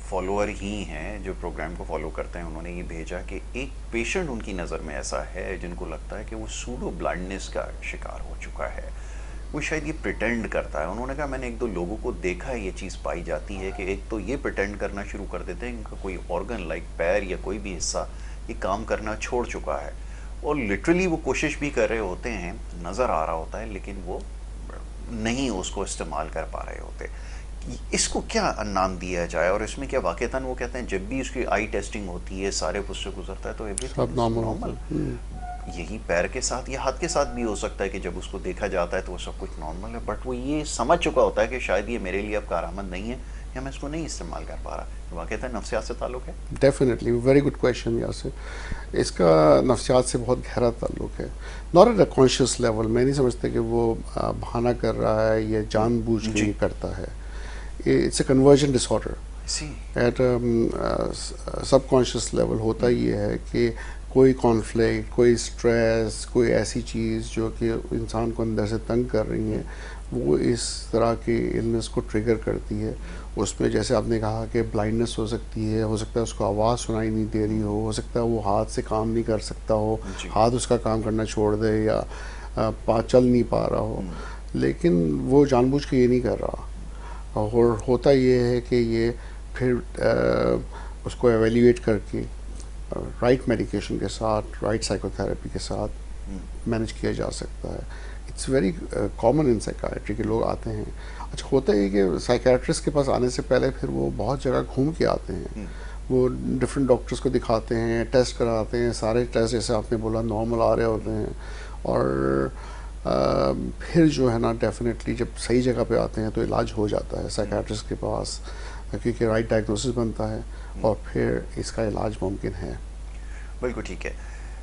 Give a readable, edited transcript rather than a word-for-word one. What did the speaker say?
Follower ہی ہیں جو programme کو فالو کرتے ہیں، انہوں نے یہ بھیجا کہ ایک پیشنٹ ان کی نظر میں ایسا ہے جن کو لگتا ہے کہ وہ سوڈو بلائنڈنس کا شکار ہو چکا ہے، وہ شاید یہ پریٹینڈ کرتا ہے. انہوں نے کہا میں نے ایک دو لوگوں کو دیکھا ہے، یہ چیز پائی جاتی ہے کہ ایک تو یہ پریٹینڈ کرنا شروع کر دیتے ہیں ان کا کوئی آرگن لائک پیر یا کوئی بھی حصہ یہ کام کرنا چھوڑ چکا ہے، اور لٹرلی وہ کوشش بھی کر رہے ہوتے ہیں، نظر آ رہا ہوتا ہے، لیکن وہ نہیں اس کو استعمال کر پا رہے ہوتے. اس کو کیا نام دیا جائے، اور اس میں کیا واقعتاً وہ کہتے ہیں جب بھی اس کی آئی ٹیسٹنگ ہوتی ہے سارے اس سے گزرتا ہے تو every sub thing is normal ہوتا نارمل. ہے. یہی پیر کے ساتھ یا ہاتھ کے ساتھ بھی ہو سکتا ہے کہ جب اس کو دیکھا جاتا ہے تو وہ سب کچھ نارمل ہے، بٹ وہ یہ سمجھ چکا ہوتا ہے کہ شاید یہ میرے لیے اب کارآمد نہیں ہے یا میں اس کو نہیں استعمال کر پا رہا. واقعتاً نفسیات سے تعلق ہے. Definitely very good question Yasir. اس کا نفسیات سے بہت گہرا تعلق ہے. Not at a conscious level, میں نہیں سمجھتا کہ وہ بہانہ کر رہا ہے یا جان بوجھ کے جی یہ کرتا ہے. اٹس اے کنورژن ڈس آرڈر. See at subconscious level ہوتا یہ ہے کہ کوئی کانفلکٹ، کوئی اسٹریس، کوئی ایسی چیز جو کہ انسان کو اندر سے تنگ کر رہی ہیں وہ اس طرح کی النس کو ٹریگر کرتی ہے. اس میں جیسے آپ نے کہا کہ بلائنڈنس ہو سکتی ہے، ہو سکتا ہے اس کو آواز سنائی نہیں دے رہی ہو سکتا ہے وہ ہاتھ سے کام نہیں کر سکتا ہو، جی ہاتھ اس کا کام کرنا چھوڑ دے یا چل نہیں پا رہا ہو، لیکن وہ جان بوجھ کے یہ نہیں کر رہا. اور ہوتا یہ ہے کہ یہ پھر اس کو ایویلیویٹ کر کے رائٹ میڈیکیشن کے ساتھ، رائٹ سائیکو تھراپی کے ساتھ مینیج کیا جا سکتا ہے. اٹس ویری کامن ان سائیکائٹری کے لوگ آتے ہیں. اچھا ہوتا ہے کہ سائیکائٹرسٹ کے پاس آنے سے پہلے پھر وہ بہت جگہ گھوم کے آتے ہیں، وہ ڈفرینٹ ڈاکٹرس کو دکھاتے ہیں، ٹیسٹ کراتے ہیں، سارے ٹیسٹ جیسے آپ نے بولا نارمل آ رہے ہوتے ہیں، اور پھر جو ہے نا ڈیفینیٹلی جب صحیح جگہ پہ آتے ہیں تو علاج ہو جاتا ہے سائیکائٹرسٹ کے پاس، کیونکہ رائٹ ڈائگنوسس بنتا ہے اور پھر اس کا علاج ممکن ہے. بالکل ٹھیک ہے.